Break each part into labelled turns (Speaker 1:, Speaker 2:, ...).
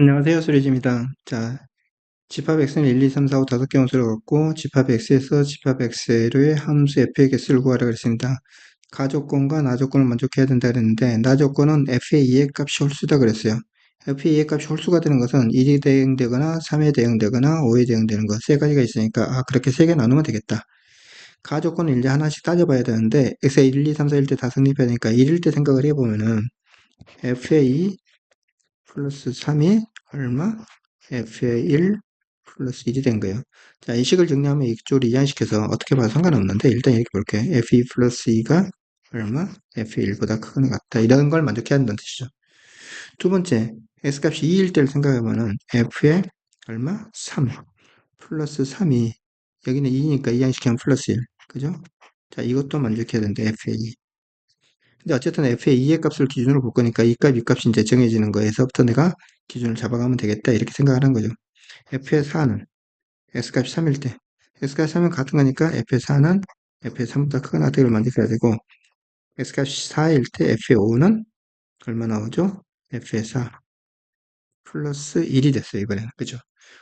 Speaker 1: 안녕하세요. 수리지입니다. 자, 집합 x는 1, 2, 3, 4, 5, 5개 함수를 갖고 집합 x에서 집합 x의 함수 f의 개수를 구하라 그랬습니다. 가조건과 나조건을 만족해야 된다 그랬는데 나조건은 f의 2의 값이 홀수다 그랬어요. f의 2의 값이 홀수가 되는 것은 1이 대응되거나 3에 대응되거나 5에 대응되는 것 세 가지가 있으니까 그렇게 세 개 나누면 되겠다. 가조건을 이제 하나씩 따져봐야 되는데 x가 1, 2, 3, 4일 때 다 성립해야 되니까 1일 때 생각을 해보면은 f의 2 플러스 3이 얼마? f의 1 플러스 1이 된 거예요. 자, 이 식을 정리하면 이쪽으로 이항시켜서 어떻게 봐도 상관없는데 일단 이렇게 볼게요. f2 플러스 2가 얼마? f의 1보다 크거나 같다. 이런 걸 만족해야 한다는 뜻이죠. 두 번째, x값이 2일 때를 생각하면은 f의 얼마? 3 플러스 3이 여기는 2니까 이항시키면 플러스 1. 그죠? 자, 이것도 만족해야 되는데 f의 2. 근데 어쨌든 f의 2의 값을 기준으로 볼 거니까 이 값, 이 값이 이제 정해지는 거에서부터 내가 기준을 잡아가면 되겠다. 이렇게 생각을 한 거죠. f의 4는 x값이 3일 때 x값이 3은 같은 거니까 f의 4는 f의 3보다 크거나 같은 걸 만족해야 되고 x값이 4일 때 f의 5는 얼마 나오죠? f의 4 플러스 1이 됐어요. 이번에는. 그죠?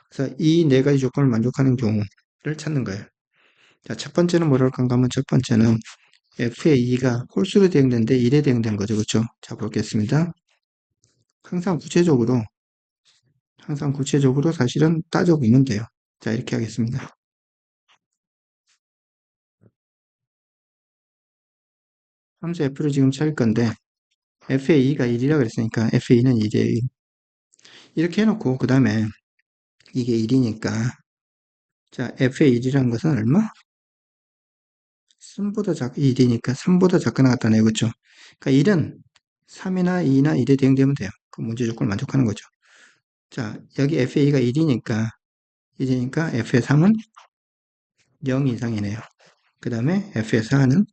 Speaker 1: 그래서 이 네 가지 조건을 만족하는 경우를 찾는 거예요. 자, 첫 번째는 뭐라고 한가하면 첫 번째는 f의 2가 홀수로 대응되는데 1에 대응된 거죠. 그렇죠? 자, 보겠습니다. 항상 구체적으로 사실은 따져보면 돼요. 자, 이렇게 하겠습니다. 함수 f를 지금 찾을 건데 f의 2가 1이라 그랬으니까 f의 2는 1이에요. 이렇게 해놓고 그 다음에 이게 1이니까 자 f의 1이라는 것은 얼마? 3보다 1이니까 3보다 작거나 같다네요. 그렇죠? 그러니까 1은 3이나 2나 1에 대응되면 돼요. 그 문제 조건을 만족하는 거죠. 자 여기 f의 2가 1이니까 f의 3은 0 이상이네요. 그 다음에 f의 4는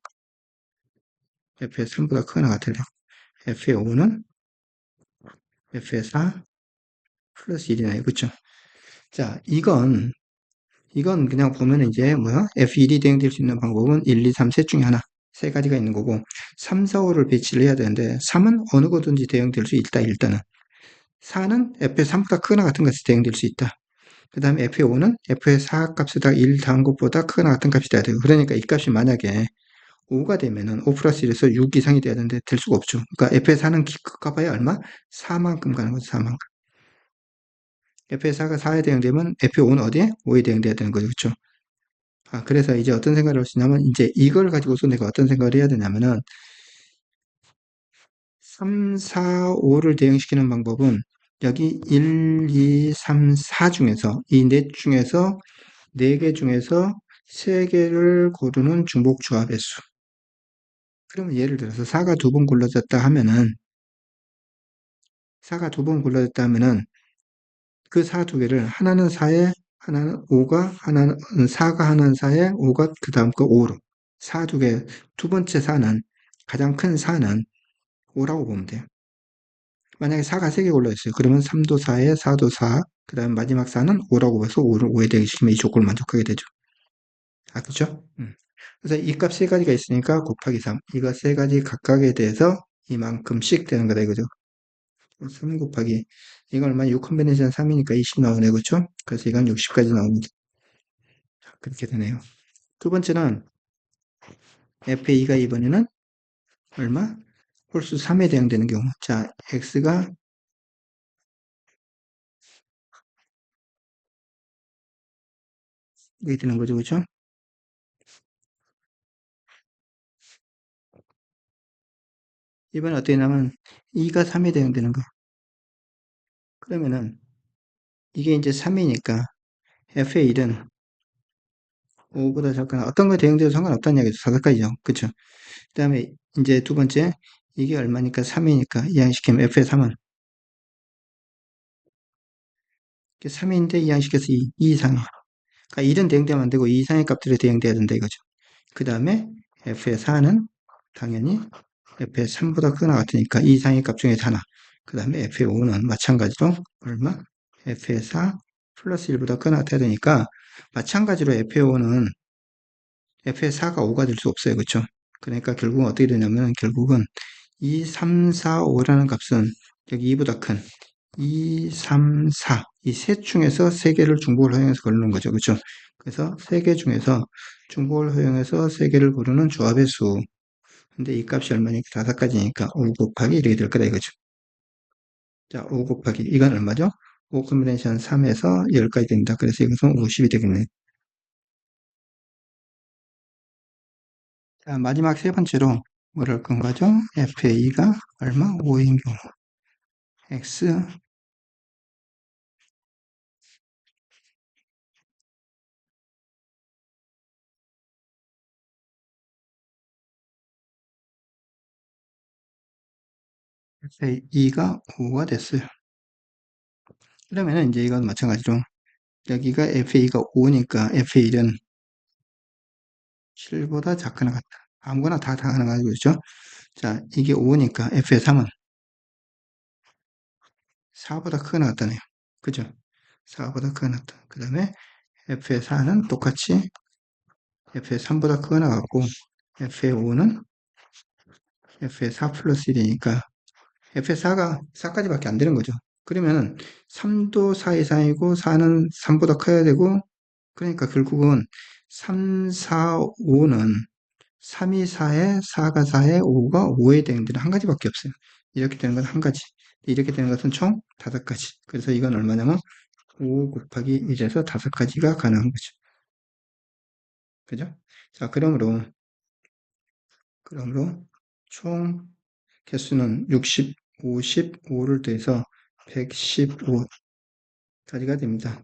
Speaker 1: f의 3보다 크거나 같아요. f의 5는 f의 4 플러스 1이네요. 그렇죠? 자, 이건 그냥 보면 이제 뭐야? F1이 대응될 수 있는 방법은 1, 2, 3, 셋 중에 하나. 세 가지가 있는 거고 3, 4, 5를 배치를 해야 되는데 3은 어느 거든지 대응될 수 있다. 일단은 4는 F의 3보다 크거나 같은 것이 대응될 수 있다. 그 다음에 F의 5는 F의 4 값에다 1 더한 것보다 크거나 같은 값이 돼야 돼요. 그러니까 이 값이 만약에 5가 되면은 5 플러스 1에서 6 이상이 돼야 되는데 될 수가 없죠. 그러니까 F의 4는 커봐야 얼마? 4만큼 가는 거죠. 4만큼. F의 4가 4에 대응되면 F의 5는 어디에? 5에 대응돼야 되는 거죠. 그렇죠? 그래서 이제 어떤 생각을 할 수 있냐면, 이제 이걸 가지고서 내가 어떤 생각을 해야 되냐면은, 3, 4, 5를 대응시키는 방법은, 여기 1, 2, 3, 4 중에서, 이 넷 중에서, 4개 중에서 3개를 고르는 중복 조합의 수. 그러면 예를 들어서 4가 2번 굴러졌다 하면은, 4가 2번 굴러졌다 하면은, 그 4 2개를, 하나는 4에, 하나는 5가, 하나는 4가 하나는 4에, 5가 그 다음 거 5로. 4 2개, 두 번째 4는, 가장 큰 4는 5라고 보면 돼요. 만약에 4가 3개 올라있어요. 그러면 3도 4에 4도 4, 그 다음 마지막 4는 5라고 해서 5를 5에 대응시키면 이 조건을 만족하게 되죠. 그죠? 그래서 이 값 세 가지가 있으니까 곱하기 3. 이거 세 가지 각각에 대해서 이만큼씩 되는 거다 이거죠. 3 곱하기 이건 얼마? 6 컨비네이션 3이니까 20 나오네. 그렇죠? 그래서 이건 60까지 나옵니다. 그렇게 되네요. 두 번째는 FA가 이번에는 얼마? 홀수 3에 대응되는 경우. 자, X가 이게 되는 거죠. 그렇죠? 이번에 어떻게 되냐면 2가 3에 대응되는 거. 그러면은 이게 이제 3이니까 f의 1은 5보다 작거나 어떤 거에 대응돼도 상관없다는 얘기죠. 4가지죠. 그쵸? 그 다음에 이제 두 번째 이게 얼마니까 3이니까 이항시키면 f의 3은 3인데 이항시켜서 2 이상이야. 그러니까 1은 대응되면 안 되고 2 이상의 값들이 대응돼야 된다 이거죠. 그 다음에 f의 4는 당연히 f의 3보다 크거나 같으니까 2 이상의 값 중에 하나. 그 다음에 f의 5는 마찬가지로 얼마? f의 4 플러스 1보다 크거나 같아야 되니까 마찬가지로 f의 5는 f의 4가 5가 될 수 없어요. 그렇죠? 그러니까 결국은 어떻게 되냐면 결국은 2, 3, 4, 5라는 값은 여기 2보다 큰 2, 3, 4. 이 셋 중에서 세 개를 중복을 허용해서 고르는 거죠. 그렇죠? 그래서 세 개 중에서 중복을 허용해서 세 개를 고르는 조합의 수. 근데 이 값이 얼마니까? 다섯 가지니까 5 곱하기 이렇게 될 거다 이거죠. 자, 5 곱하기 이건 얼마죠? 5 컴비네이션 3에서 10까지 됩니다. 그래서 이것은 50이 되겠네. 자, 마지막 세 번째로 뭐를 할 건가죠? FA가 얼마? 5인 경우. X, FA가 5가 됐어요. 그러면은 이제 이건 마찬가지로 여기가 FA가 5니까 FA는 7보다 작거나 같다. 아무거나 다 가능하죠. 그렇죠? 자, 이게 5니까 F의 3은 4보다 크거나 같다네요. 그죠? 4보다 크거나 같다. 그 다음에 F의 4는 똑같이 F의 3보다 크거나 같고 F의 5는 F의 4 플러스 1이니까 F의 4가 4까지밖에 안 되는 거죠. 그러면은 3도 4 이상이고 4는 3보다 커야 되고 그러니까 결국은 3, 4, 5는 3이 4에 4가 4에 5가 5에 되는 데는 한 가지밖에 없어요. 이렇게 되는 건 한 가지. 이렇게 되는 것은 총 다섯 가지. 그래서 이건 얼마냐면 5 곱하기 1에서 다섯 가지가 가능한 거죠. 그죠? 자, 그러므로 총 개수는 60, 55를 더해서 115가지가 됩니다.